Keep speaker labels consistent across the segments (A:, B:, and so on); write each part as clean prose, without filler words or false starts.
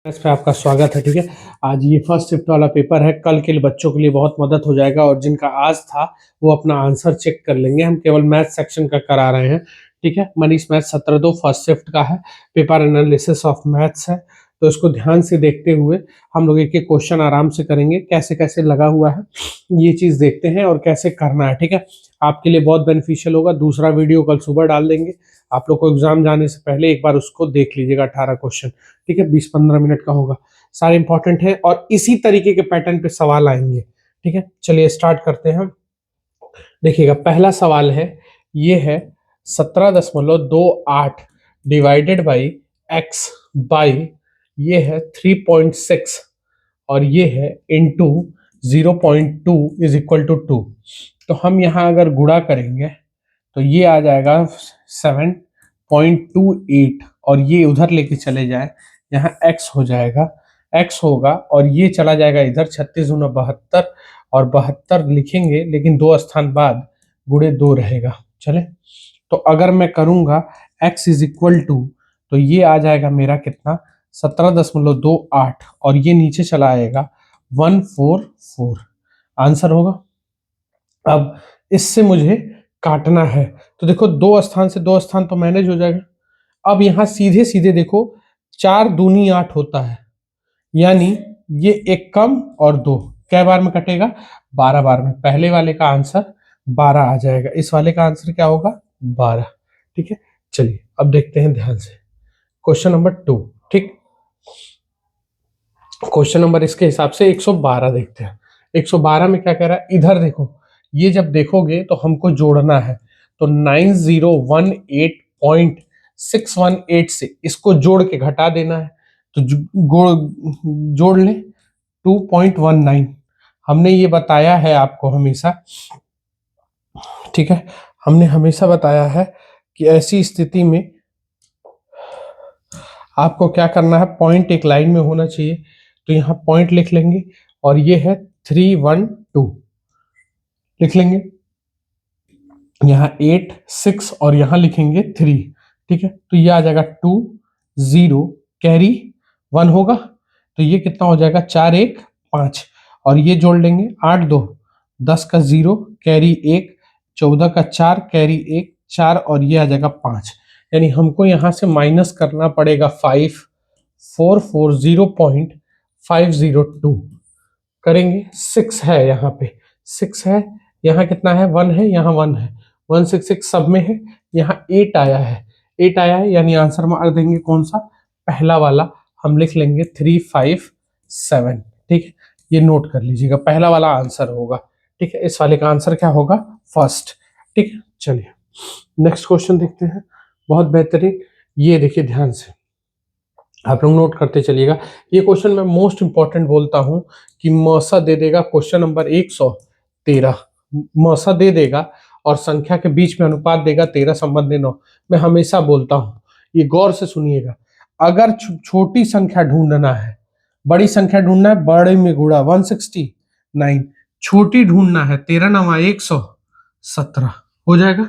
A: इस पे आपका स्वागत है। ठीक है, आज ये फर्स्ट शिफ्ट वाला पेपर है। कल के लिए बच्चों के लिए बहुत मदद हो जाएगा और जिनका आज था वो अपना आंसर चेक कर लेंगे। हम केवल मैथ सेक्शन का करा रहे हैं। ठीक है, मनीष मैथ 17/2 फर्स्ट शिफ्ट का है, पेपर एनालिसिस ऑफ मैथ्स है। तो इसको ध्यान से देखते हुए हम लोग एक एक क्वेश्चन आराम से करेंगे। कैसे कैसे लगा हुआ है ये चीज देखते हैं और कैसे करना है। ठीक है, आपके लिए बहुत बेनिफिशियल होगा। दूसरा वीडियो कल सुबह डाल देंगे। आप लोग को एग्जाम जाने से पहले एक बार उसको देख लीजिएगा, 18 क्वेश्चन। ठीक है, 20-15 मिनट का होगा, सारे इंपॉर्टेंट है और इसी तरीके के पैटर्न पे सवाल आएंगे। ठीक है, चलिए स्टार्ट करते हैं। देखिएगा, पहला सवाल है, ये है 17.28 डिवाइडेड बाई एक्स बाई ये है 3.6 और ये है इंटू 0.2 इज इक्वल टू 2। तो हम यहाँ अगर गुणा करेंगे तो ये आ जाएगा 7.28 और ये उधर लेके चले जाए, यहाँ x हो जाएगा, x होगा और ये चला जाएगा इधर, 36 दूना 72 और 72 लिखेंगे लेकिन 2 स्थान बाद गुणे 2 रहेगा। चले, तो अगर मैं करूंगा x इज इक्वल टू, तो ये आ जाएगा मेरा कितना 17.28 और ये नीचे चला आएगा 144 आंसर होगा। अब इससे मुझे काटना है तो देखो 2 स्थान से 2 स्थान तो मैनेज हो जाएगा। अब यहां सीधे सीधे देखो 4 दूनी 8 होता है, यानी ये एक कम और 2 कै बार में कटेगा, 12 बार में। पहले वाले का आंसर 12 आ जाएगा, इस वाले का आंसर क्या होगा 12। ठीक है, चलिए अब देखते हैं ध्यान से क्वेश्चन नंबर 2। ठीक, क्वेश्चन नंबर इसके हिसाब से 112 देखते हैं। 112 में क्या कह रहा है, इधर देखो, ये जब देखोगे तो हमको जोड़ना है, तो 9018.618 से इसको जोड़ के घटा देना है। तो जोड़ ले 2.19। हमने ये बताया है आपको हमेशा, ठीक है, हमने हमेशा बताया है कि ऐसी स्थिति में आपको क्या करना है, पॉइंट एक लाइन में होना चाहिए। तो यहाँ पॉइंट लिख लेंगे और ये है 312 लिख लेंगे, यहाँ 8 6 और यहाँ लिखेंगे 3। ठीक है, तो ये आ जाएगा 2 0 कैरी 1 होगा, तो ये कितना हो जाएगा 4 1 5 और ये जोड़ लेंगे 8 2 10 का 0 कैरी 1 14 का 4 कैरी 1 4 और ये आ जाएगा 5। यानी हमको यहाँ से माइनस करना पड़ेगा 5440.502 करेंगे। 6 है यहाँ पे, 6 है, यहाँ कितना है 1 है, यहाँ 1 है, 166 सब में है, यहाँ 8 आया है, 8 आया है, यानी आंसर मार देंगे कौन सा, पहला वाला। हम लिख लेंगे 357। ठीक है, ये नोट कर लीजिएगा, पहला वाला आंसर होगा। ठीक है, इस वाले का आंसर क्या होगा, फर्स्ट। ठीक है, चलिए नेक्स्ट क्वेश्चन देखते हैं। बहुत बेहतरीन, ये देखिए ध्यान से, आप लोग नोट करते चलिएगा। ये क्वेश्चन मैं मोस्ट इंपॉर्टेंट बोलता हूं कि मौसा दे देगा, क्वेश्चन नंबर 113 मौसा दे देगा और संख्या के बीच में अनुपात देगा 13/9। मैं हमेशा बोलता हूं, ये गौर से सुनिएगा, अगर छोटी संख्या ढूंढना है, बड़ी संख्या ढूंढना है, बड़े में गुणा 169, छोटी ढूंढना है 13×117 हो जाएगा।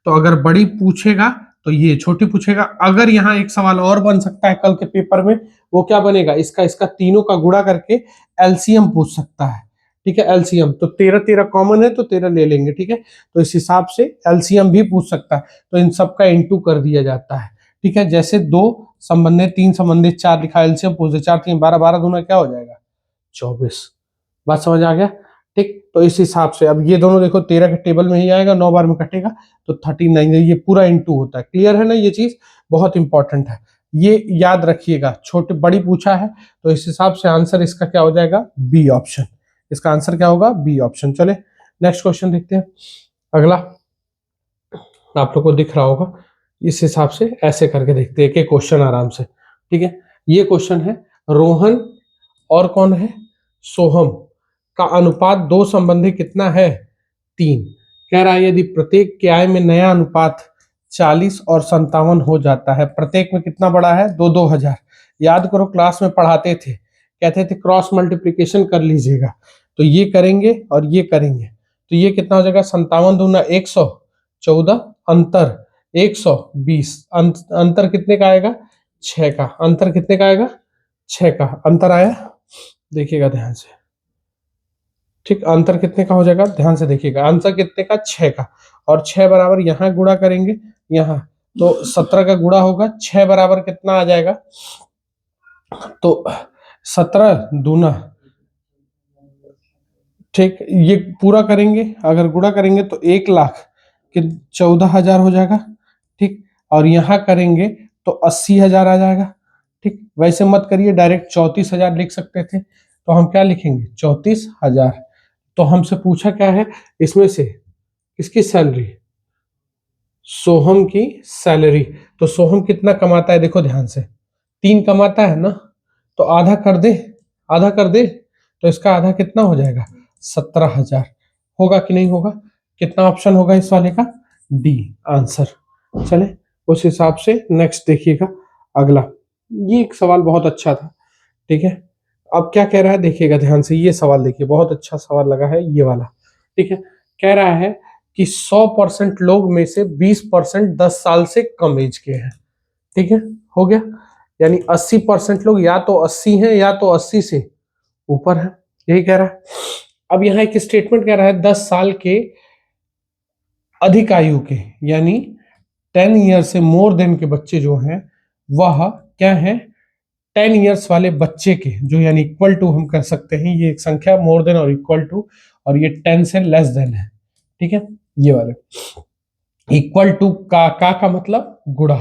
A: तो अगर बड़ी पूछेगा तो ये छोटी पूछेगा। अगर यहाँ एक सवाल और बन सकता है कल के पेपर में, वो क्या बनेगा, इसका तीनों का गुणा करके एलसीएम पूछ सकता है। ठीक है, एलसीएम तो 13 13 कॉमन है तो 13 ले लेंगे। ठीक है, तो इस हिसाब से एलसीएम भी पूछ सकता है, तो इन सब का इंटू कर दिया जाता है। ठीक है, जैसे 2 संबंधित 3 संबंधित 4 लिखा, एलसीएम पूछ 4 3 12 12 दूना क्या हो जाएगा 24। बात समझ आ गया। ठीक, तो इस हिसाब से अब ये दोनों देखो 13 के टेबल में ही आएगा, 9 बार में कटेगा तो 39, ये पूरा इंटू होता है। क्लियर है ना, ये चीज बहुत इंपॉर्टेंट है, ये याद रखिएगा। छोटी बड़ी पूछा है तो इस हिसाब से आंसर इसका क्या हो जाएगा, बी ऑप्शन। इसका आंसर क्या होगा, बी ऑप्शन। चले नेक्स्ट क्वेश्चन देखते हैं। अगला आप लोग को दिख रहा होगा, इस हिसाब से ऐसे करके देखते हैं कि क्वेश्चन आराम से। ठीक है, ये क्वेश्चन है, रोहन और कौन है, सोहम का अनुपात 2 संबंधी कितना है, 3। कह रहा है यदि प्रत्येक के आय में नया अनुपात 40 और 57 हो जाता है, प्रत्येक में कितना बड़ा है, 2-2000। याद करो क्लास में पढ़ाते थे, कहते थे क्रॉस मल्टीप्लिकेशन कर लीजिएगा, तो ये करेंगे और ये करेंगे, तो ये कितना हो जाएगा 57 दूना 114, अंतर 120, अंतर कितने का आएगा, 6 का, अंतर कितने का आएगा 6 का अंतर आया, देखिएगा ध्यान से। ठीक, अंतर कितने का हो जाएगा, ध्यान से देखिएगा, आंसर कितने का, 6 का। और 6 बराबर यहाँ गुणा करेंगे, यहाँ तो 17 का गुणा होगा, 6 बराबर कितना आ जाएगा, तो 17 दूना, ठीक, ये पूरा करेंगे, अगर गुणा करेंगे तो 1,00,000 कि 14,000 हो जाएगा। ठीक, और यहाँ करेंगे तो 80,000 आ जाएगा। ठीक, वैसे मत करिए, डायरेक्ट 34,000 लिख सकते थे, तो हम क्या लिखेंगे, 34,000। तो हमसे पूछा क्या है, इसमें से किसकी सैलरी, सोहम की सैलरी। तो सोहम कितना कमाता है, देखो ध्यान से, 3 कमाता है ना, तो आधा कर दे, आधा कर दे, तो इसका आधा कितना हो जाएगा, 17,000 होगा कि नहीं होगा। कितना ऑप्शन होगा इस वाले का, डी आंसर। चले उस हिसाब से नेक्स्ट देखिएगा अगला। ये एक सवाल बहुत अच्छा था, ठीक है। अब क्या कह रहा है, देखिएगा ध्यान से, ये सवाल देखिए, बहुत अच्छा सवाल लगा है ये वाला। ठीक है, कह रहा है कि 100% लोग में से 20% 10 साल से कम एज के हैं। ठीक है, हो गया, यानी 80% लोग या तो 80 हैं या तो 80 से ऊपर है, यही कह रहा है। अब यहाँ एक स्टेटमेंट कह रहा है 10 साल के अधिक आयु के, यानी 10 ईयर से मोर देन के बच्चे जो हैं वह क्या है, 10 ईयर्स वाले बच्चे के, जो यानी इक्वल टू हम कर सकते हैं, ये एक संख्या मोर देन और इक्वल टू, और ये 10 से लेस देन है। ठीक है, ये वाले इक्वल टू का मतलब गुणा,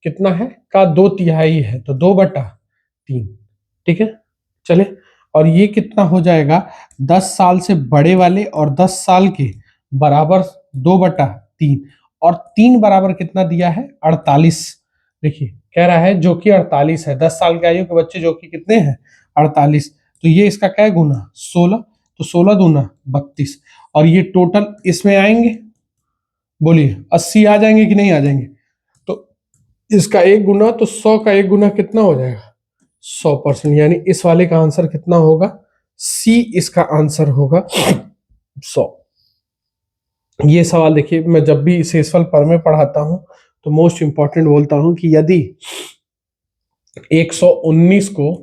A: कितना है, का 2/3 है तो 2/3। ठीक है, चले, और ये कितना हो जाएगा, 10 साल से बड़े वाले और 10 साल के बराबर 2/3, और 3 बराबर कितना दिया है, 48। देखिए कह रहा है जो कि 48 है, 10 साल के आयु के बच्चे जो कि कितने हैं, 48, तो ये इसका क्या गुना, 16, तो 16 दूना 32, और ये टोटल इसमें आएंगे, बोलिए 80 आ जाएंगे कि नहीं आ जाएंगे, तो इसका एक गुना, तो 100 का एक गुना कितना हो जाएगा, 100%, यानी इस वाले का आंसर कितना होगा, सी इसका आंसर होगा 100। ये सवाल देखिए, मैं जब भी शेषफल पर में पढ़ाता हूं तो मोस्ट इंपॉर्टेंट बोलता हूं कि यदि 119 को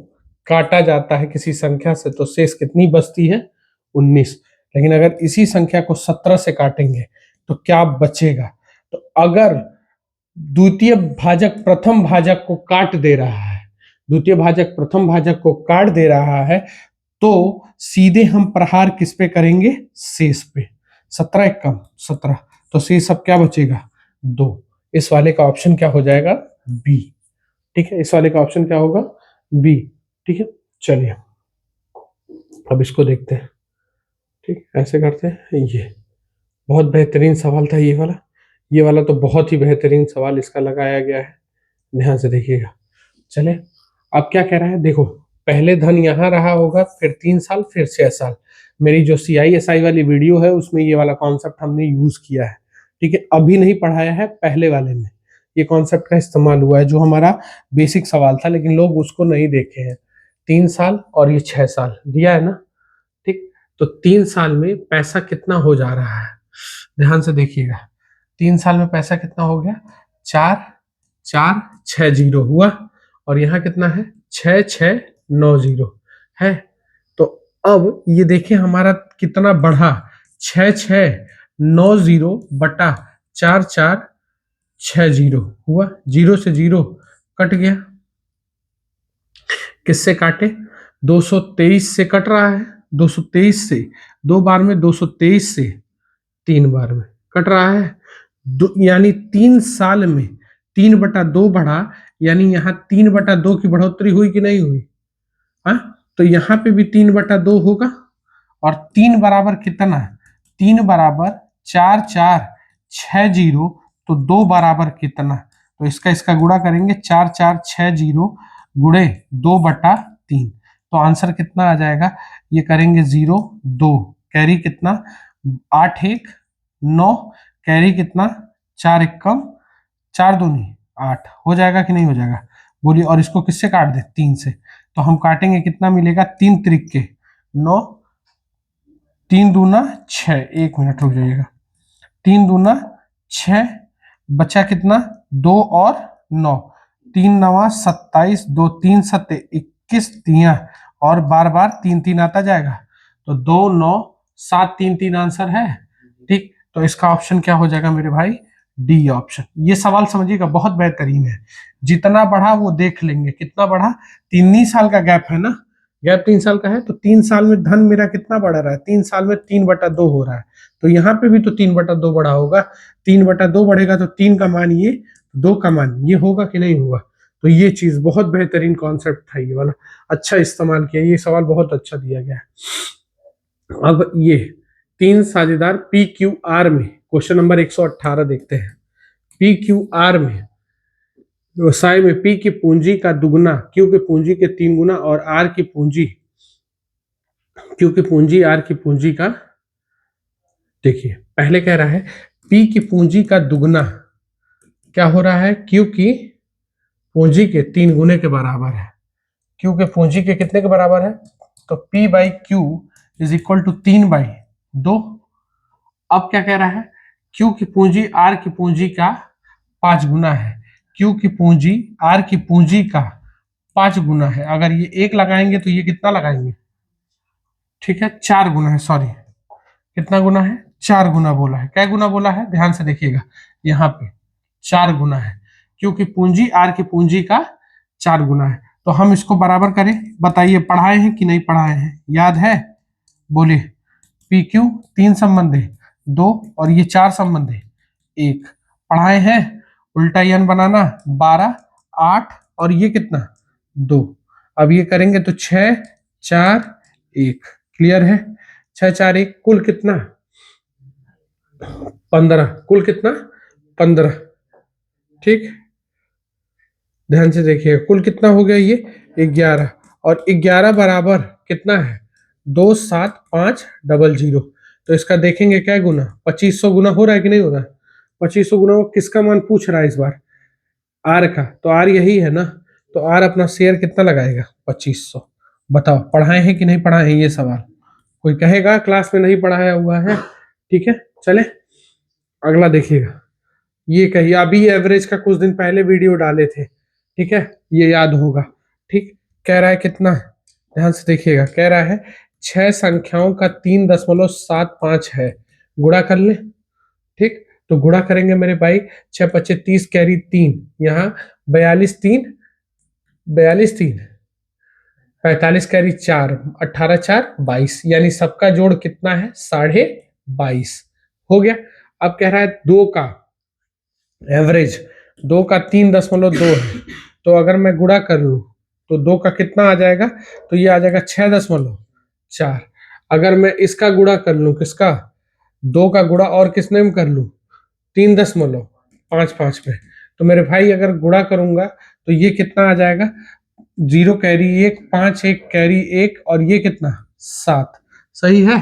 A: काटा जाता है किसी संख्या से तो शेष कितनी बचती है, 19। लेकिन अगर इसी संख्या को 17 से काटेंगे तो क्या बचेगा, तो अगर द्वितीय भाजक प्रथम भाजक को काट दे रहा है, द्वितीय भाजक प्रथम भाजक को काट दे रहा है, तो सीधे हम प्रहार किस पे करेंगे, शेष पे। 17 एक कम 17, तो शेष अब क्या बचेगा, 2। इस वाले का ऑप्शन क्या हो जाएगा, बी। ठीक है, इस वाले का ऑप्शन क्या होगा, बी। ठीक है, चलिए अब इसको देखते हैं। ठीक, ऐसे करते हैं, ये बहुत बेहतरीन सवाल था ये वाला, ये वाला तो बहुत ही बेहतरीन सवाल इसका लगाया गया है, ध्यान से देखिएगा। चले, अब क्या कह रहा है, देखो पहले धन यहाँ रहा होगा, फिर 3 साल, फिर 6 साल। मेरी जो CISI वाली वीडियो है उसमें ये वाला कॉन्सेप्ट हमने यूज किया है। ठीक है, अभी नहीं पढ़ाया है, पहले वाले में ये कॉन्सेप्ट का इस्तेमाल हुआ है, जो हमारा बेसिक सवाल था, लेकिन लोग उसको नहीं देखे हैं। 3 साल और ये 6 साल दिया है ना। ठीक, तो 3 साल में पैसा कितना हो जा रहा है, ध्यान से देखिएगा। 3 साल में पैसा कितना हो गया, 4,4,6,0 हुआ, और यहाँ कितना है, 6,6,9,0 है। तो अब ये देखिए हमारा कितना बढ़ा, 6,6,9,0 बटा 4,4,6,0 हुआ, 0 से 0 कट गया, किससे काटे, 223 से कट रहा है, 223 से, 2 बार में 223 से 3 बार में कट रहा है, यानी 3 साल में 3/2 बढ़ा, यानी यहाँ 3/2 की बढ़ोतरी हुई कि नहीं हुई, हाँ, तो यहाँ पे भी 3/2 होगा, और 3 बराबर कितना, 3 बराबर 4,4,6,0, तो 2 बराबर कितना, तो इसका गुणा करेंगे, 4,4,6,0 गुणे 2/3, तो आंसर कितना आ जाएगा, ये करेंगे 0 2, कैरी कितना, 8 1 9, कैरी कितना, 4 1 कम 4 दूनी 8, हो जाएगा कि नहीं हो जाएगा, बोलिए। और इसको किससे काट दे, 3 से, तो हम काटेंगे, कितना मिलेगा, 3 त्रिक के 9, 3 दूना 6, 1 मिनट रुक जाइएगा, 3 दूना 6, बचा कितना, 2 और 9, 3 9 27, 2 3 7 21 दिया और बार बार 3 3 आता जाएगा, तो 2 9 7 3 3 आंसर है। ठीक, तो इसका ऑप्शन क्या हो जाएगा मेरे भाई, डी ऑप्शन। ये सवाल समझिएगा बहुत बेहतरीन है। जितना बढ़ा वो देख लेंगे, कितना बढ़ा, 3 साल का गैप है ना, गैप 3 साल का है, तो 3 साल में धन मेरा कितना बढ़ रहा है, 3 साल में 3/2 हो रहा है, तो यहाँ पे भी तो 3/2 बढ़ा होगा। 3/2 बढ़ेगा तो 3 का मान ये, 2 का मान ये होगा कि नहीं होगा। तो ये चीज बहुत बेहतरीन कॉन्सेप्ट था ये वाला, अच्छा इस्तेमाल किया, ये सवाल बहुत अच्छा दिया गया है। अब ये 3 साझेदार पी क्यू आर में, क्वेश्चन नंबर 118 देखते हैं। पी क्यू आर में व्यवसाय में पी की पूंजी का दुगना क्यू की पूंजी के 3 गुना और आर की पूंजी, क्यू की पूंजी आर की पूंजी का, देखिए पहले कह रहा है पी की पूंजी का दुगना क्या हो रहा है, क्यू की पूंजी के 3 गुने के बराबर है। क्यू के पूंजी के कितने के बराबर है, तो P by Q is equal to 3/2। अब क्या कह रहा है, क्यू की पूंजी आर की पूंजी का 5 गुना है, क्यू की पूंजी आर की पूंजी का 5 गुना है। अगर ये 1 लगाएंगे तो ये कितना लगाएंगे, ठीक है 4 गुना है, सॉरी कितना गुना है, 4 गुना बोला है। क्या गुना बोला है, ध्यान से देखिएगा, यहाँ पे 4 गुना है, क्योंकि पूंजी आर की पूंजी का 4 गुना है। तो हम इसको बराबर करें, बताइए पढ़ाए हैं कि नहीं पढ़ाए हैं, याद है, बोले पी क्यू 3 संबंध है 2 और ये 4 संबंध है 1, पढ़ाए हैं। उल्टा एन बनाना 12 8 और ये कितना 2। अब ये करेंगे तो 6 4 1, क्लियर है, 6 4 1 कुल कितना 15, कुल कितना 15। ठीक, ध्यान से देखिए कुल कितना हो गया ये 11, और 11 बराबर कितना है 2 7 5 0 0। तो इसका देखेंगे क्या गुना, 2500 गुना हो रहा है कि नहीं हो रहा है, 2500 गुना। किसका मान पूछ रहा है इस बार, आर का, तो आर यही है ना, तो आर अपना शेयर कितना लगाएगा 2500। बताओ पढ़ाए हैं कि नहीं पढ़ाए हैं ये सवाल, कोई कहेगा क्लास में नहीं पढ़ाया हुआ है। ठीक है, चले अगला देखिएगा। ये कहिए अभी एवरेज का कुछ दिन पहले वीडियो डाले थे, ठीक है, ये याद होगा। ठीक, कह रहा है कितना, ध्यान से देखिएगा, कह रहा है 6 संख्याओं का 3.75 है, गुणा कर ले। ठीक, तो गुणा करेंगे मेरे भाई, 6 25 30 कैरी 3, यहाँ 42 3 42 3 45 कैरी 4 18 4 22, यानी सबका जोड़ कितना है 22.5 हो गया। अब कह रहा है 2 का एवरेज, 2 का 3.2 है, तो अगर मैं गुणा कर लूं तो 2 का कितना आ जाएगा, तो ये आ जाएगा 6.4। अगर मैं इसका गुणा कर लूं, किसका 2 का गुणा और किसने में कर लूं 3.55 में, तो मेरे भाई अगर गुणा करूंगा तो ये कितना आ जाएगा 0 कैरी 1 5 1 कैरी 1 और ये कितना 7, सही है।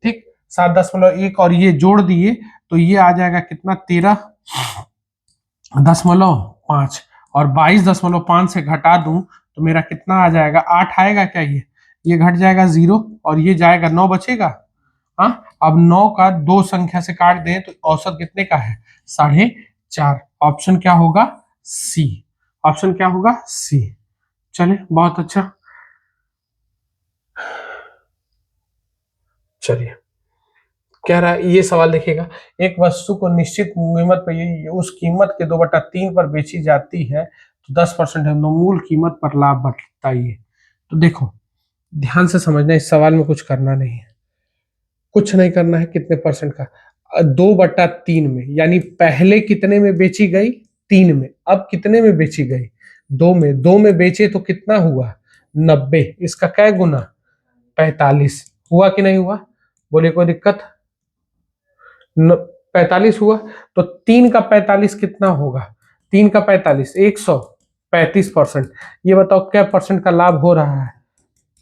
A: ठीक, 7.1 और ये जोड़ दिए तो ये आ जाएगा कितना 13.5 और 22.5 से घटा दूं तो मेरा कितना आ जाएगा 8 आएगा क्या, ये घट जाएगा 0 और ये जाएगा 9 बचेगा। हाँ, अब 9 का 2 संख्या से काट दें तो औसत कितने का है 4.5। ऑप्शन क्या होगा सी, ऑप्शन क्या होगा सी। चले बहुत अच्छा, चलिए कह रहा है ये सवाल देखिएगा, एक वस्तु को निश्चित कीमत पर उस कीमत के 2/3 पर बेची जाती है तो 10% है, मूल कीमत पर लाभ बताइए। तो देखो ध्यान से समझना, इस सवाल में कुछ करना नहीं है, कुछ नहीं करना है, कितने परसेंट का 2/3 में, यानी पहले कितने में बेची गई 3 में, अब कितने में बेची गई 2 में, 2 में बेचे तो कितना हुआ 90, इसका क्या गुना 45 हुआ कि नहीं हुआ, बोले कोई दिक्कत 45 हुआ। तो 3 का 45 कितना होगा, 3 का 45 135%। ये बताओ क्या परसेंट का लाभ हो रहा है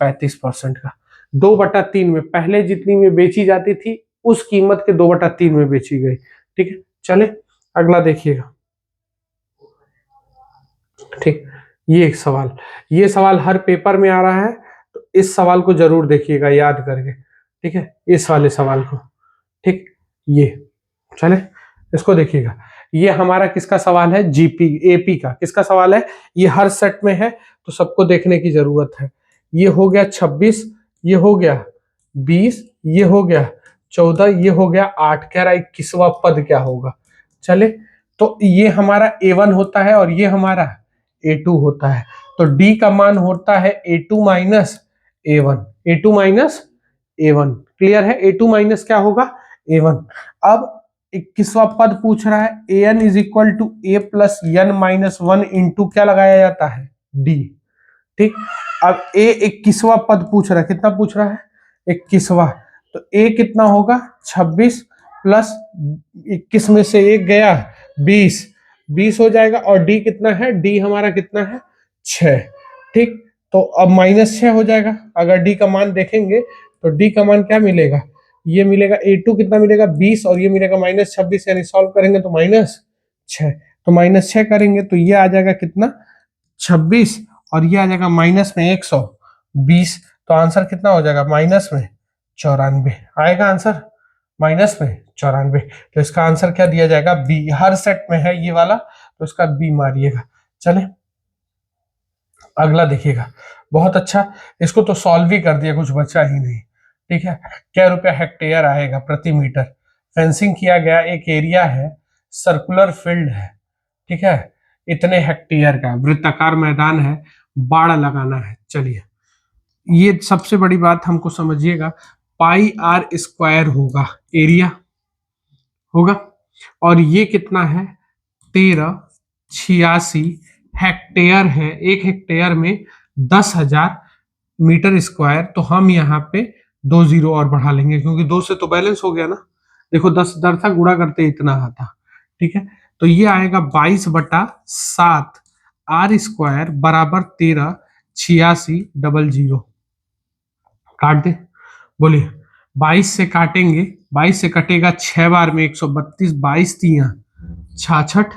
A: 35% का। 2/3 में पहले जितनी में बेची जाती थी उस कीमत के 2/3 में बेची गई। ठीक है, चले अगला देखिएगा। ठीक, ये एक सवाल, ये सवाल हर पेपर में आ रहा है, तो इस सवाल को जरूर देखिएगा याद करके। ठीक है, इस वाले सवाल को, ठीक, ये चले इसको देखिएगा। ये हमारा किसका सवाल है, जीपी एपी का। किसका सवाल है, ये हर सेट में है तो सबको देखने की जरूरत है। ये हो गया 26, ये हो गया 20, ये हो गया 14, ये हो गया 8। कह रहा है 21वां पद क्या होगा। चले, तो ये हमारा A1 होता है और ये हमारा A2 होता है। तो D का मान होता है A2 minus A1, A2 minus A1। Clear है, A2 माइनस क्या होगा, A1। अब 21वां पद पूछ रहा है AN is equal to A plus N minus 1 into क्या लगाया जाता है, D। ठीक, अब A 21वां पद पूछ रहा है, कितना पूछ रहा है, 21वां। तो A कितना होगा, 26 प्लस 21 में से 1 गया 20, 20 हो जाएगा। और D कितना है, D हमारा कितना है, 6। ठीक, तो अब -6 हो जाएगा। अगर D का मान देखेंगे तो D का मान क्या मिलेगा, ये मिलेगा A2 कितना मिलेगा 20 और ये मिलेगा -26, यानी सॉल्व करेंगे तो -6। तो -6 करेंगे तो ये आ जाएगा कितना, 26, और ये आ जाएगा माइनस में 120। तो आंसर कितना हो जाएगा, माइनस में 94 आएगा आंसर, माइनस में 94। तो इसका आंसर क्या दिया जाएगा, बी। हर सेट में है ये वाला, तो इसका बी मारिएगा। चले अगला देखिएगा, बहुत अच्छा, इसको तो सॉल्व ही कर दिया, कुछ बचा ही नहीं। ठीक है, क्या रुपया हेक्टेयर आएगा प्रति मीटर। फेंसिंग किया गया एक एरिया है, सर्कुलर फील्ड है, ठीक है, इतने हेक्टेयर का वृत्ताकार मैदान है, बाड़ लगाना है। चलिए, ये सबसे बड़ी बात हमको समझिएगा, पाई आर स्क्वायर होगा, एरिया होगा, और ये कितना है, 1386 हेक्टेयर है। एक हेक्टेयर में 10,000 मीटर स्क्वायर। तो हम यहाँ पे 2 जीरो और बढ़ा लेंगे, क्योंकि 2 से तो बैलेंस हो गया ना। देखो 10,000 था, गुणा करते इतना आता। ठीक है, तो ये आएगा 22/7 आर स्क्वायर बराबर 138600। काट दे, बोलिए, 22 से काटेंगे, 22 से कटेगा 6 बार में 132, 22 तिया 66,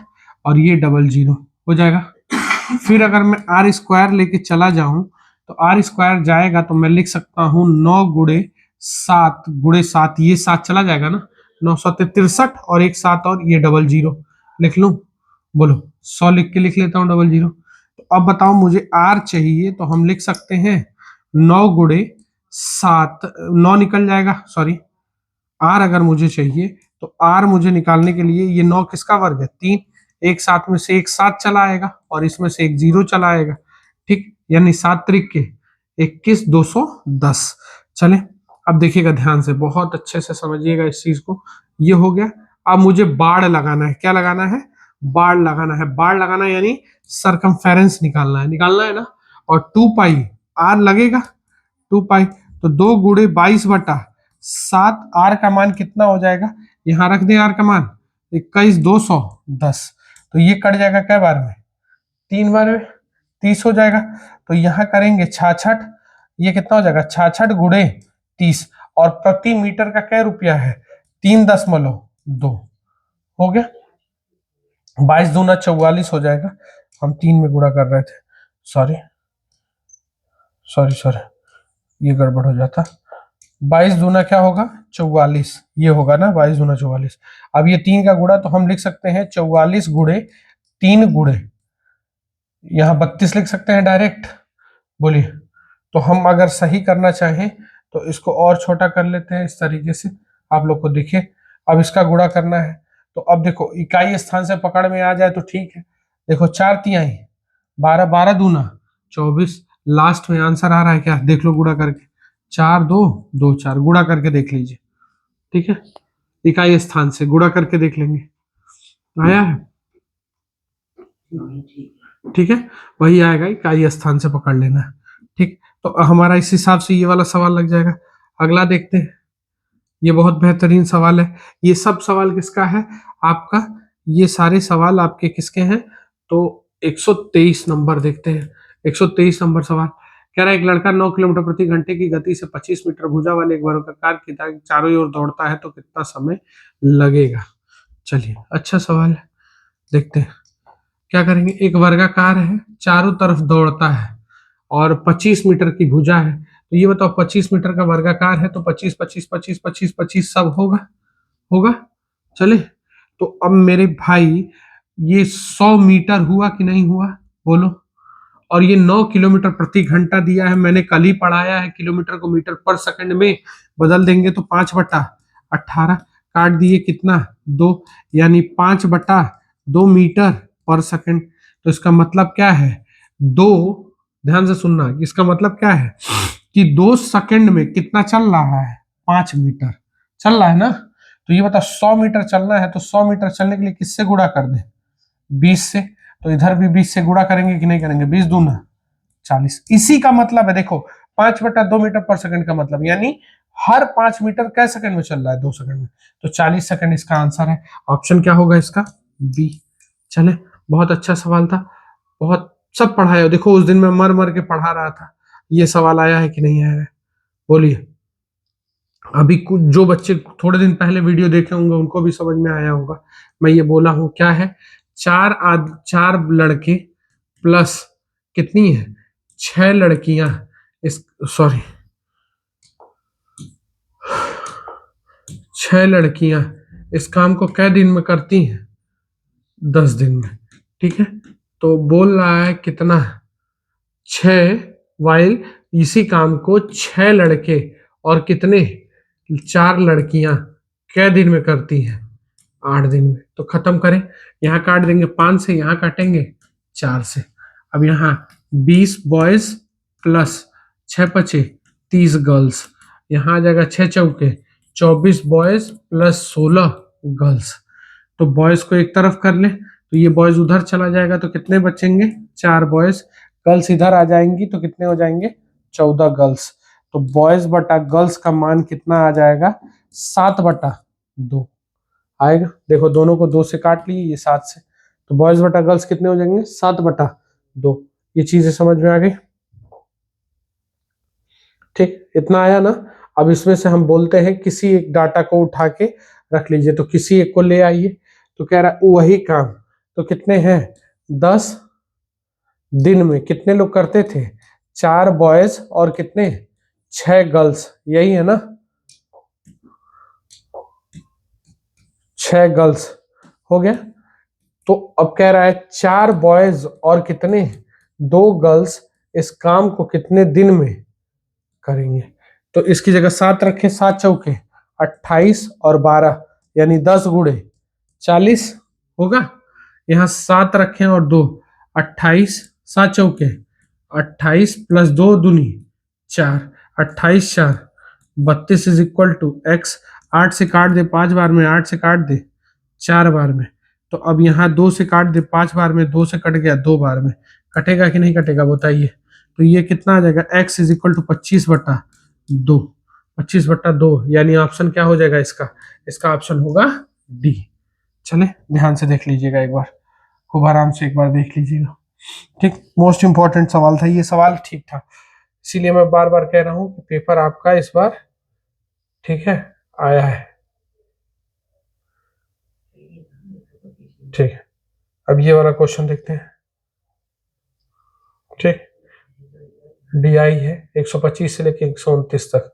A: और ये 00 हो जाएगा। फिर अगर मैं आर स्क्वायर लेके चला जाऊं तो आर स्क्वायर जाएगा तो मैं लिख सकता हूं 9 गुणे 7 गुणे 7, ये 7 चला जाएगा ना, 963, और एक 7 और ये 00 लिख लूं। बोलो, 100 लिख के लिख लेता हूँ 00। तो अब बताओ मुझे आर चाहिए, तो हम लिख सकते हैं 9 गुणे 7, 9 निकल जाएगा, सॉरी, आर अगर मुझे चाहिए तो आर मुझे निकालने के लिए, ये 9 किसका वर्ग है, 3, एक 7 में से एक 7 चला आएगा और इसमें से एक 0 चला आएगा। ठीक, यानी 7 त्रिक के 21, 210। चले, अब देखिएगा ध्यान से, बहुत अच्छे से समझिएगा इस चीज को। ये हो गया। अब मुझे बाड़ लगाना है, क्या लगाना है, बाड़ लगाना है। बाड़ लगाना यानी सरकमफेरेंस निकालना है ना। और 2 पाई आर लगेगा, 2 पाई, तो 2 गुणे 22/7, आर का मान कितना हो जाएगा, यहां रख दें आर का मान 21, 210। तो ये कट जाएगा क्या बार में, 3 बार में 30 हो जाएगा। तो यहाँ करेंगे 66, ये कितना हो जाएगा 66 गुणे 30, और प्रति मीटर का क्या रुपया है, 3.2 हो गया। 22 दूना 44 हो जाएगा, हम 3 में गुणा कर रहे थे, सॉरी, ये गड़बड़ हो जाता। 22 दूना क्या होगा 44, ये होगा ना 22 दूना 44। अब ये 3 का गुणा, तो हम लिख सकते हैं 44 गुणे 3 गुणे, यहाँ 32 लिख सकते हैं डायरेक्ट। बोलिए, तो हम अगर सही करना चाहें तो इसको और छोटा कर लेते हैं इस तरीके से, आप लोग को दिखे। अब इसका गुणा करना है, तो अब देखो इकाई स्थान से पकड़ में आ जाए तो ठीक है। देखो 4 तिहाई 12, 12 दूना 24, लास्ट में आंसर आ रहा है क्या, देख लो गुणा करके, 4 2 2 4, गुणा करके देख लीजिए। ठीक है, इकाई स्थान से गुणा करके देख लेंगे, आया है, ठीक है, वही आएगा, इकाई स्थान से पकड़ लेना है। ठीक, तो हमारा इस हिसाब से ये वाला सवाल लग जाएगा। अगला देखते हैं, ये बहुत बेहतरीन सवाल है। ये सब सवाल किसका है आपका, ये सारे सवाल आपके किसके हैं, तो 123 नंबर देखते हैं। 123 नंबर सवाल कह रहा है, एक लड़का 9 किलोमीटर प्रति घंटे की गति से 25 मीटर भुजा वाले एक वर्गाकार की चारों ओर दौड़ता है तो कितना समय लगेगा। चलिए, अच्छा सवाल है, देखते हैं क्या करेंगे। एक वर्गाकार है, चारों तरफ दौड़ता है और 25 मीटर की भुजा है, तो ये बताओ 25 मीटर का वर्गाकार है तो 25 25 25 25 25 सब होगा। चले, तो अब मेरे भाई ये 100 मीटर हुआ कि नहीं हुआ, बोलो। और ये 9 किलोमीटर प्रति घंटा दिया है, मैंने कल ही पढ़ाया है, किलोमीटर को मीटर पर सेकंड में बदल देंगे तो 5/18 काट दिए कितना 2, यानी 5/2 मीटर पर सेकंड। तो इसका मतलब क्या है, 2, ध्यान से सुनना, इसका मतलब क्या है कि 2 सेकंड में कितना चल रहा है, 5 मीटर चल रहा है ना। तो ये बता 100 मीटर चलना है तो 100 मीटर चलने के लिए किससे गुणा कर दे, 20 से। तो इधर भी 20 से गुणा करेंगे कि नहीं करेंगे, 20 दूना 40। इसी का मतलब है, देखो 5/2 मीटर पर सेकंड का मतलब, यानी हर 5 मीटर कै सेकंड में चल रहा है, 2 सेकंड में। तो 40 सेकंड इसका आंसर है। ऑप्शन क्या होगा इसका, बी। चले, बहुत अच्छा सवाल था, बहुत सब पढ़ाया। देखो उस दिन मैं मर मर के पढ़ा रहा था, ये सवाल आया है कि नहीं आया है, बोलिए। अभी कुछ जो बच्चे थोड़े दिन पहले वीडियो देखे होंगे उनको भी समझ में आया होगा। मैं ये बोला हूं क्या है, 4 लड़के प्लस कितनी है, 6 लड़कियां, इस सॉरी 6 लड़कियां इस काम को कै दिन में करती हैं, 10 दिन में। ठीक है, तो बोल रहा है कितना, 6, वाइल इसी काम को 6 लड़के और कितने, 4 लड़कियां कै दिन में करती हैं, 8 दिन में। तो खत्म करें, यहाँ काट देंगे 5 से, यहाँ काटेंगे 4 से। अब यहाँ 20 बॉयज प्लस 6×5 30 गर्ल्स, यहाँ आ जाएगा 6 चौके 24 बॉयज प्लस 16 गर्ल्स। तो बॉयज को एक तरफ कर ले तो ये बॉयज उधर चला जाएगा तो कितने बचेंगे, 4 बॉयज। गर्ल्स इधर आ जाएंगी तो कितने हो जाएंगे, 14 गर्ल्स। तो बॉयज बटा गर्ल्स का मान कितना आ जाएगा, 7/2 आएगा। देखो दोनों को 2 से काट लिए, ये 7 से, तो बॉयज बटा गर्ल्स कितने हो जाएंगे, 7/2। ये चीजें समझ में आ गई, ठीक, इतना आया ना। अब इसमें से हम बोलते हैं किसी एक डाटा को उठा के रख लीजिए, तो किसी एक को ले आइए। तो कह रहा है वही काम, तो कितने हैं, 10 दिन में कितने लोग करते थे, 4 बॉयज और कितने, 6 गर्ल्स, यही है ना, 6 गर्ल्स हो गया। तो अब कह रहा है 4 बॉयज और कितने, 2 गर्ल्स इस काम को कितने दिन में करेंगे। तो इसकी जगह 7 रखे, 7 चौके 28 और 12, यानी 10 गुणे 40 होगा। यहाँ 7 रखें और 2, 28, 7 चौके 28 प्लस 2 दूनी 4, 28 4 32 इज इक्वल टू x। 8 से काट दे 5 बार में, 8 से काट दे 4 बार में। तो अब यहाँ 2 से काट दे 5 बार में, 2 से कट गया 2 बार में, कटेगा कि नहीं कटेगा बताइए। तो ये कितना आ जाएगा, x इज इक्वल टू 25/2, 25/2, यानी ऑप्शन क्या हो जाएगा इसका, इसका ऑप्शन होगा डी। चले ध्यान से देख लीजिएगा एक बार, खूब आराम से एक बार देख लीजिएगा, ठीक। मोस्ट इंपॉर्टेंट सवाल था ये, सवाल ठीक था, इसीलिए मैं बार बार कह रहा हूं कि पेपर आपका इस बार ठीक है आया है, ठीक है। अब ये वाला क्वेश्चन देखते हैं, ठीक। DI है 125 से लेके 129 तक,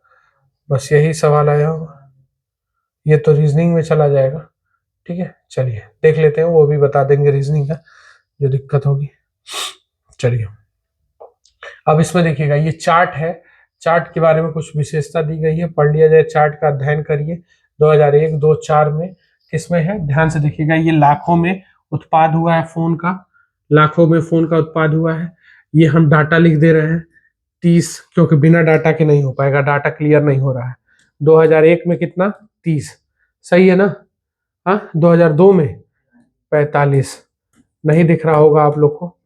A: बस यही सवाल आया होगा, ये तो रीजनिंग में चला जाएगा, ठीक है। चलिए देख लेते हैं, वो भी बता देंगे रीजनिंग का जो दिक्कत होगी। चलिए अब इसमें देखिएगा, ये चार्ट है, चार्ट के बारे में कुछ विशेषता दी गई है, पढ़ लिया जाए, चार्ट का अध्ययन करिए। 2001-2-4 में किसमें है, ध्यान से देखिएगा, ये लाखों में उत्पाद हुआ है फोन का, लाखों में फोन का उत्पाद हुआ है। ये हम डाटा लिख दे रहे हैं 30, क्योंकि बिना डाटा के नहीं हो पाएगा, डाटा क्लियर नहीं हो रहा है। 2001 में कितना, 30, सही है ना। हाँ 2002 में 45, नहीं दिख रहा होगा आप लोग को,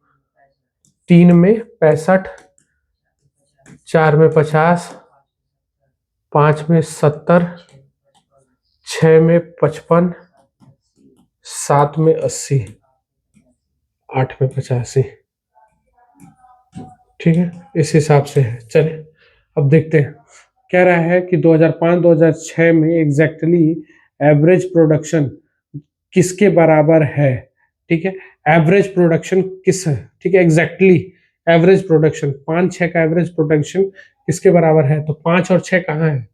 A: 3 में 65, 4 में 50, 5 में 70, 6 में 55, 7 में 80, 8 में 85, ठीक है, इस हिसाब से है। चले अब देखते हैं, कह रहा है कि 2005-2006 में एग्जैक्टली एवरेज प्रोडक्शन किसके बराबर है, ठीक है। एवरेज प्रोडक्शन किस है, ठीक है, एग्जैक्टली एवरेज प्रोडक्शन 5-6 का एवरेज प्रोडक्शन किसके बराबर है। तो 5 और 6 कहाँ है,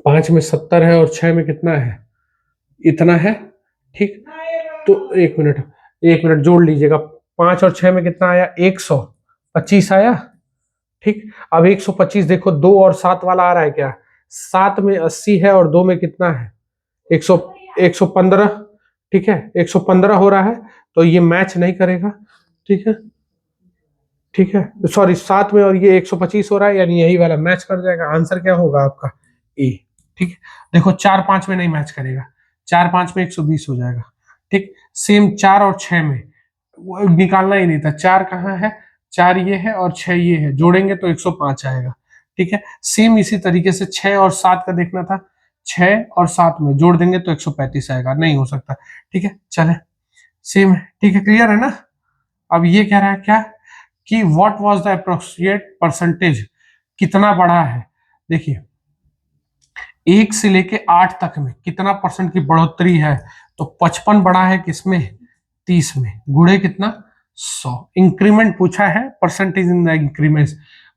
A: 5 में 70 है और 6 में कितना है, इतना है, ठीक, तो एक मिनट जोड़ लीजिएगा। 5 और 6 में कितना आया? 125 आया। ठीक, अब 125 देखो, 2 और 7 वाला आ रहा है क्या? 7 में 80 है और 2 में कितना है? 115। ठीक है, 115 हो रहा है, तो ये मैच नहीं करेगा। ठीक है, ठीक है, सॉरी, 7 में और ये 125 हो रहा है, यानी यही वाला मैच कर जाएगा। आंसर क्या होगा आपका? ए। ठीक है, देखो 4 5 में नहीं मैच करेगा, 4 5 में 120 हो जाएगा। ठीक, सेम 4 और 6 में वो निकालना ही नहीं था। 4 कहाँ है? 4 ये है और 6 ये है, जोड़ेंगे तो 105 आएगा। ठीक है, सेम इसी तरीके से 6 और 7 का देखना था, 6 और 7 में जोड़ देंगे तो 135 आएगा, नहीं हो सकता। ठीक है, चले, सेम है। ठीक है, क्लियर है ना? अब ये कह रहा है क्या कि what was the approximate percentage, कितना बड़ा है। देखिए 1 से लेके 8 तक में कितना परसेंट की बढ़ोतरी है, तो 55 बड़ा है किसमें? 30 में। गुणे कितना? 100। इंक्रीमेंट पूछा है, परसेंटेज इन द इंक्रीमेंट,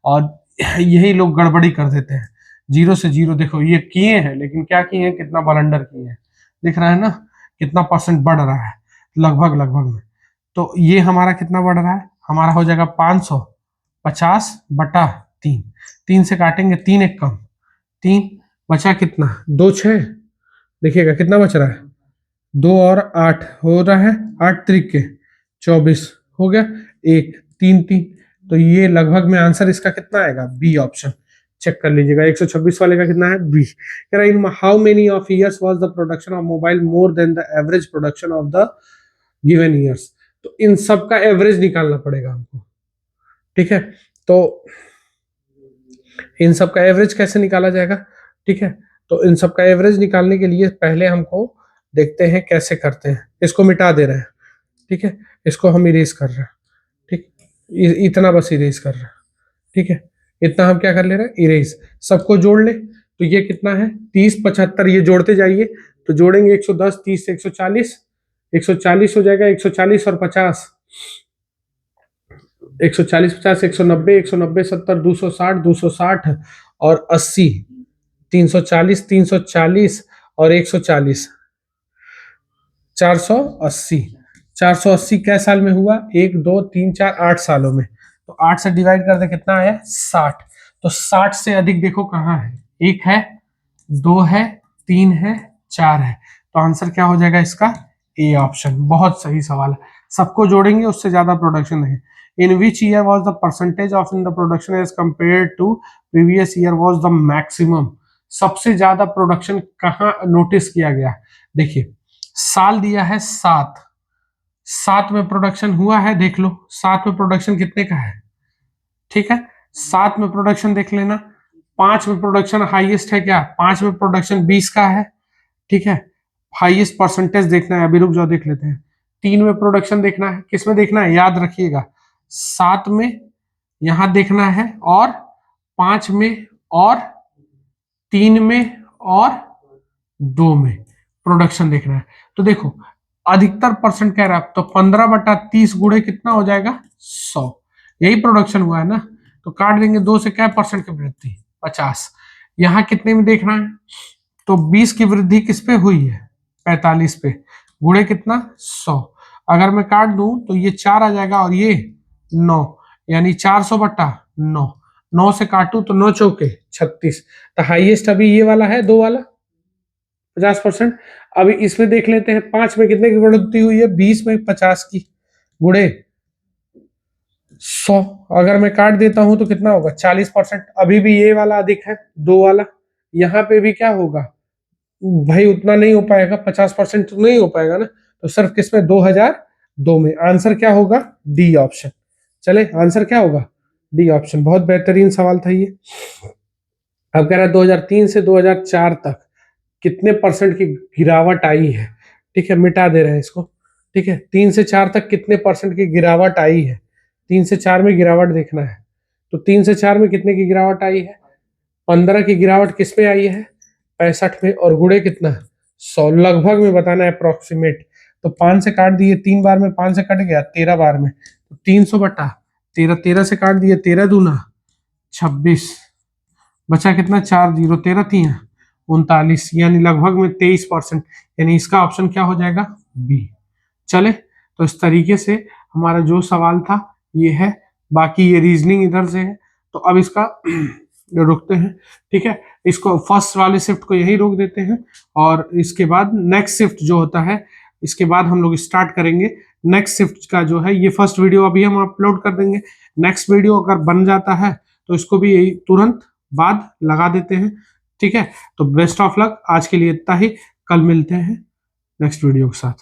A: और यही लोग गड़बड़ी कर देते हैं। 0 से 0 देखो ये किए हैं, लेकिन क्या किए हैं? कितना बलंडर किए हैं, दिख रहा है ना कितना परसेंट बढ़ रहा है, लगभग लगभग में। तो ये हमारा कितना बढ़ रहा है? हमारा हो जाएगा 550/3। 3 से काटेंगे, 3 एक कम, 3 बचा कितना? 2 6, देखिएगा कितना बच रहा है? 2 और 8 हो रहा है, 8 त्रिक के 24 हो गया, 1 3 3। तो ये लगभग में आंसर इसका कितना आएगा? B option. चेक कर लीजिएगा, 126 वाले का कितना है? बी। कह रहा है in how many of years was the production of mobile more than the average production of the given years. तो इन सब का एवरेज निकालना पड़ेगा हमको। ठीक है, तो इन सब का एवरेज कैसे निकाला जाएगा? ठीक है, तो इन सब का एवरेज निकालने के लिए पहले हमको देखते हैं कैसे करते हैं। इसको मिटा दे रहे हैं, ठीक है, इसको हम इरेज कर रहे हैं। ठीक, इतना बस इरेज कर रहे हैं। ठीक है, इतना हम क्या कर ले रहे हैं? इरेज। सबको जोड़ ले, तो ये कितना है? 30 75, ये जोड़ते जाइए, तो जोड़ेंगे 110, 30 से 140, 140 हो जाएगा, 140 और 50, 140 50 190, 190 70, 260, 260 और 80, 340, 340 और 140, 480। 480 कै साल में हुआ? 1 2 3 4 8 सालों में। तो 8 से डिवाइड कर दे, कितना आया? 60। तो 60 से अधिक देखो कहाँ है? 1 है, 2 है, 3 है, 4 है। तो आंसर क्या हो जाएगा इसका? A option. बहुत सही सवाल है। सबको जोड़ेंगे, उससे ज्यादा प्रोडक्शन है। In which year was the percentage of in the production as compared to previous year was the maximum. सबसे ज्यादा प्रोडक्शन कहाँ नोटिस किया गया? देखिए साल दिया है 7, 7 में प्रोडक्शन हुआ है, देख लो 7 में प्रोडक्शन कितने का है। ठीक है, 7 में प्रोडक्शन देख लेना। 5 में प्रोडक्शन हाईएस्ट है क्या? 5 में प्रोडक्शन 20 का है। ठीक है, हाईएस्ट परसेंटेज देखना है, अभी रुक जाओ देख लेते हैं। 3 में प्रोडक्शन देखना है, किसमें देखना है? याद रखिएगा, 7 में यहां देखना है, और 5 में, और 3 में, और 2 में प्रोडक्शन देखना है। तो देखो अधिकतर परसेंट कह रहा है, तो 15/30 गुणे कितना हो जाएगा? 100। यही प्रोडक्शन हुआ है ना, तो काट देंगे 2 से, क्या परसेंट की वृद्धि? 50। यहाँ कितने में देखना है? तो 20 की वृद्धि किस पे हुई है? 45 पे। गुणे कितना? 100। अगर मैं काट दूं तो ये 4 आ जाएगा और ये 9, यानी 400/9। 9 से काटू तो 9 चौके 36। तो हाईएस्ट अभी ये वाला है, 2 वाला 50%। अभी इसमें देख लेते हैं, 5 में कितने की बढ़ोतरी हुई है? 20 में 50 की, गुणे 100। अगर मैं काट देता हूं तो कितना होगा? 40%। अभी भी ये वाला अधिक है, 2 वाला। यहाँ पे भी क्या होगा भाई? उतना नहीं हो पाएगा, 50% तो नहीं हो पाएगा ना, तो सिर्फ किसमें? 2002 में। आंसर क्या होगा? D option. चले, आंसर क्या होगा? D option. बहुत बेहतरीन सवाल था ये। अब कह रहा है 2003 से 2004 तक कितने परसेंट की गिरावट आई है। ठीक है, मिटा दे रहे हैं इसको। ठीक है, 3 से 4 तक कितने परसेंट की गिरावट आई है? 3 से 4 में गिरावट देखना है, तो 3 से 4 में कितने की गिरावट आई है? 15 की गिरावट किस में आई है? 65 में। और गुणे कितना? 100। लगभग में बताना है, अप्रोक्सीमेट। तो 5 से काट दिए, 3 बार में 5 से कट गया, 13 बार में, तो 300/13। 13 से काट दिए, 13 दूना 26, बचा कितना? 4 0, 13 3 39, यानी लगभग में 23%। यानी इसका ऑप्शन क्या हो जाएगा? बी। चले, तो इस तरीके से हमारा जो सवाल था ये है, बाकी ये रीजनिंग इधर से है, तो अब इसका रुकते हैं, ठीक है। इसको फर्स्ट वाले शिफ्ट को यही रोक देते हैं, और इसके बाद नेक्स्ट शिफ्ट जो होता है, इसके बाद हम लोग स्टार्ट करेंगे नेक्स्ट शिफ्ट का जो है। ये फर्स्ट वीडियो अभी हम अपलोड कर देंगे, नेक्स्ट वीडियो अगर बन जाता है तो इसको भी यही तुरंत बाद लगा देते हैं, ठीक है। तो बेस्ट ऑफ लक, आज के लिए इतना ही, कल मिलते हैं नेक्स्ट वीडियो के साथ।